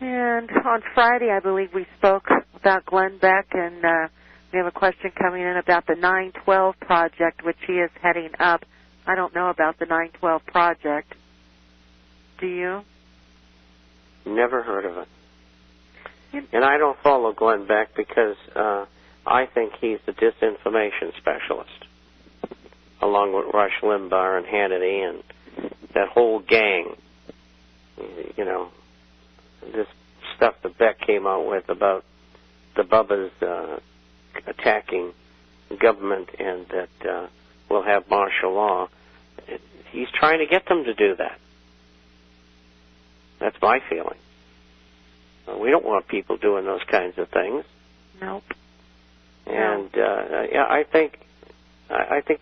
And on Friday, I believe we spoke about Glenn Beck, and we have a question coming in about the 912 project, which he is heading up. I don't know about the 912 project. Do you? Never heard of it. And I don't follow Glenn Beck because I think he's the disinformation specialist, along with Rush Limbaugh and Hannity and that whole gang. You know, this stuff that Beck came out with about the Bubbas attacking government and that we'll have martial law. He's trying to get them to do that. That's my feeling. We don't want people doing those kinds of things. Nope. And yeah, I think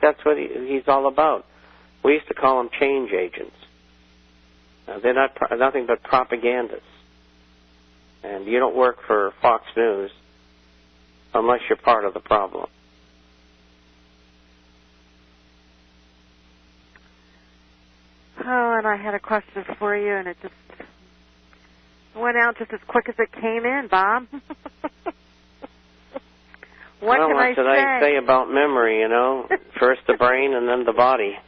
that's what he's all about. We used to call them change agents. They're nothing but propagandists. And you don't work for Fox News unless you're part of the problem. Oh, and I had a question for you, and it just went out just as quick as it came in, Bob. What can I say? What did I say about memory, you know? First the brain and then the body.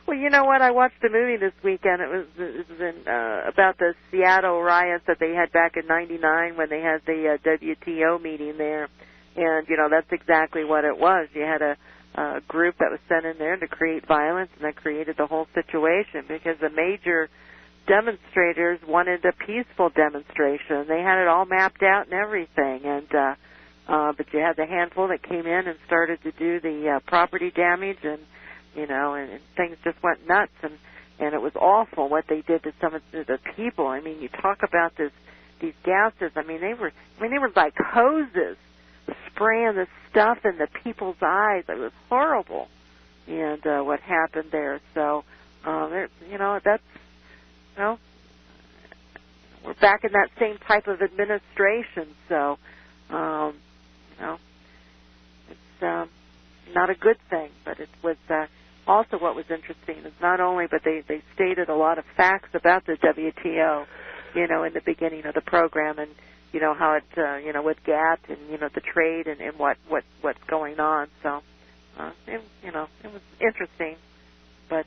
Well, you know what? I watched a movie this weekend. It was about the Seattle riots that they had back in '99 when they had the WTO meeting there. And, you know, that's exactly what it was. You had a group that was sent in there to create violence, and that created the whole situation because the major demonstrators wanted a peaceful demonstration. They had it all mapped out and everything. And but you had the handful that came in and started to do the property damage, and you know, and things just went nuts, and it was awful what they did to some of the people. I mean, you talk about these gases. I mean, they were like hoses spraying the stuff in the people's eyes. It was horrible, and what happened there. So, you know, that's, you know, we're back in that same type of administration. So, you know, it's not a good thing, but it was also what was interesting is not only, but they stated a lot of facts about the WTO, you know, in the beginning of the program, and you know how it, you know, with GATT and you know the trade and what's going on. So, you know, it was interesting, but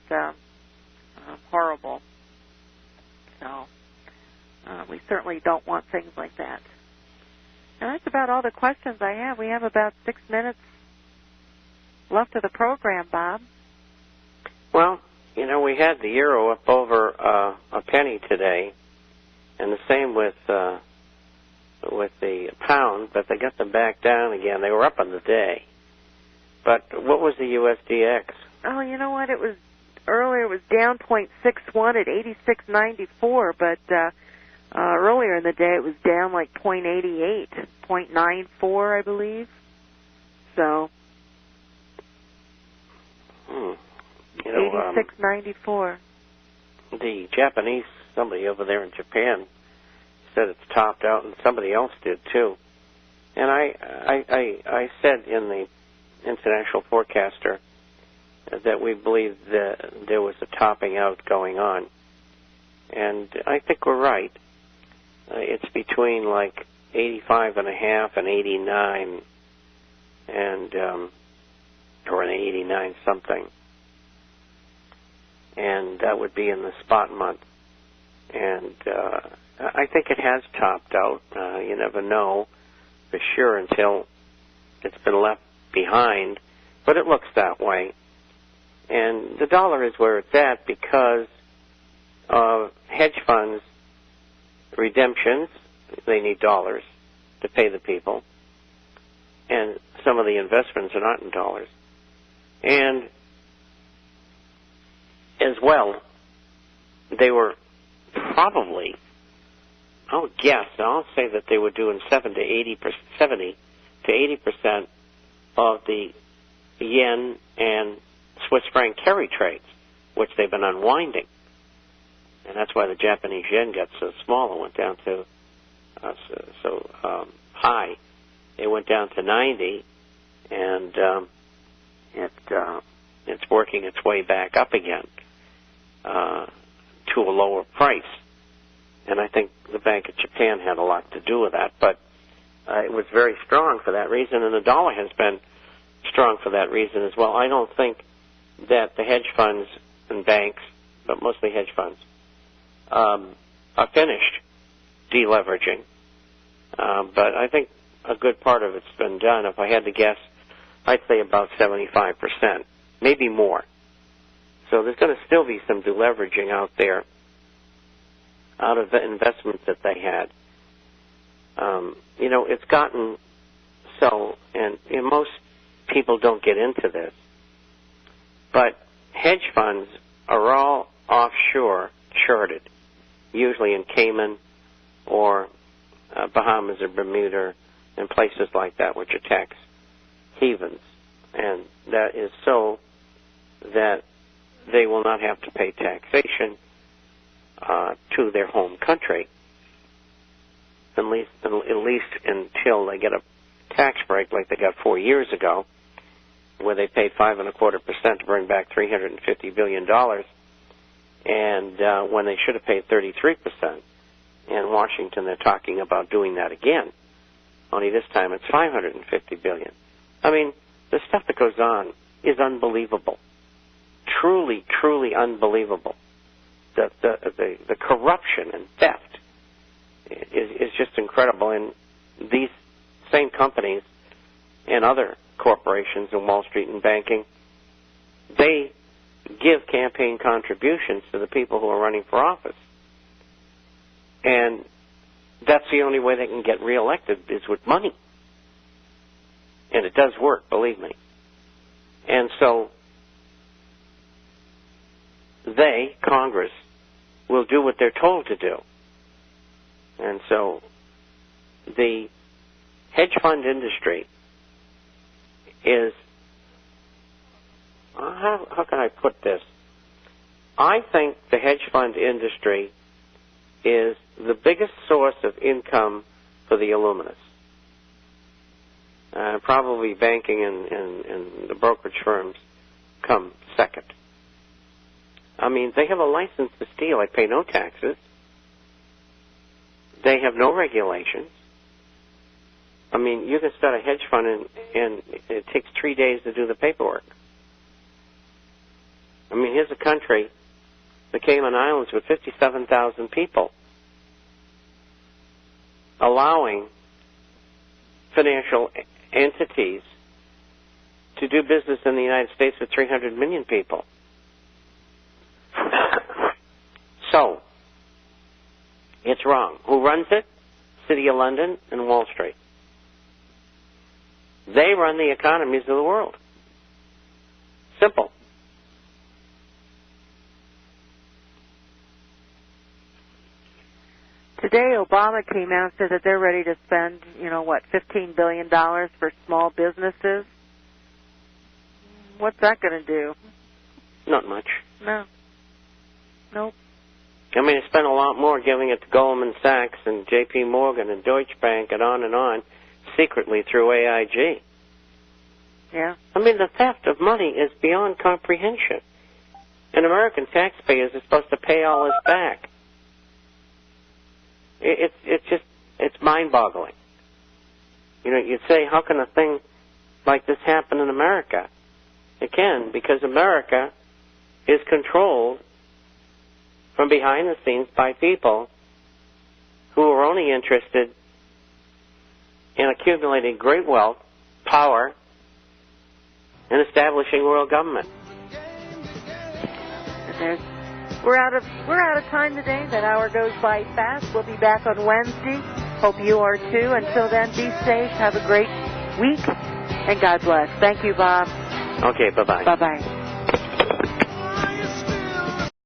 horrible. So, we certainly don't want things like that. And that's about all the questions I have. We have about 6 minutes left of the program, Bob. Well, you know, we had the euro up over a penny today, and the same with the pound, but they got them back down again. They were up on the day. But what was the USDX? Oh, you know what? It was earlier. It was down 0.61 at 86.94, but earlier in the day it was down like 0.88, 0.94, I believe. So. You know, 86.94. The Japanese, somebody over there in Japan, said it's topped out, and somebody else did too. And I said in the International Forecaster that we believe that there was a topping out going on, and I think we're right. It's between like 85.5 and 89, and or an 89 something. And that would be in the spot month. And I think it has topped out. You never know for sure until it's been left behind, but it looks that way. And the dollar is where it's at because of hedge funds redemptions. They need dollars to pay the people. And some of the investments are not in dollars. And as well, they were probably, I'll guess, I'll say that they were doing 70 to 80% of the yen and Swiss franc carry trades, which they've been unwinding. And that's why the Japanese yen got so small and went down to so high. It went down to 90, and it's working its way back up again to a lower price. And I think the Bank of Japan had a lot to do with that. But it was very strong for that reason, and the dollar has been strong for that reason as well. I don't think that the hedge funds and banks, but mostly hedge funds, are finished deleveraging. But I think a good part of it's been done. If I had to guess, I'd say about 75%, maybe more. So there's going to still be some deleveraging out there out of the investments that they had. It's gotten so, and most people don't get into this, but hedge funds are all offshore chartered, usually in Cayman or Bahamas or Bermuda and places like that, which are tax havens. And that is so that they will not have to pay taxation to their home country, at least until they get a tax break like they got 4 years ago, where they paid 5.25% to bring back $350 billion, and when they should have paid 33%. In Washington, they're talking about doing that again, only this time it's $550 billion. I mean, the stuff that goes on is unbelievable, truly, truly unbelievable. The corruption and theft is just incredible. And these same companies and other corporations in Wall Street and banking, they give campaign contributions to the people who are running for office. And that's the only way they can get reelected is with money. And it does work, believe me. And so they, Congress, will do what they're told to do. And so the hedge fund industry is, how can I put this? I think the hedge fund industry is the biggest source of income for the Illuminists. Probably banking and the brokerage firms come second. I mean, they have a license to steal. They pay no taxes. They have no regulations. I mean, you can start a hedge fund and it takes 3 days to do the paperwork. I mean, here's a country, the Cayman Islands, with 57,000 people, allowing financial entities to do business in the United States with 300 million people. So, it's wrong. Who runs it? City of London and Wall Street. They run the economies of the world. Simple. Today, Obama came out and said that they're ready to spend, $15 billion for small businesses. What's that going to do? Not much. No. Nope. I mean, they spent a lot more giving it to Goldman Sachs and J.P. Morgan and Deutsche Bank and on, secretly through AIG. Yeah. I mean, the theft of money is beyond comprehension. And American taxpayers are supposed to pay all this back. It's mind-boggling. You'd say, how can a thing like this happen in America? It can, because America is controlled from behind the scenes by people who are only interested in accumulating great wealth, power, and establishing world government. We're out of time today. That hour goes by fast. We'll be back on Wednesday. Hope you are too. Until then, be safe. Have a great week, and God bless. Thank you, Bob. Okay, bye-bye. Bye-bye.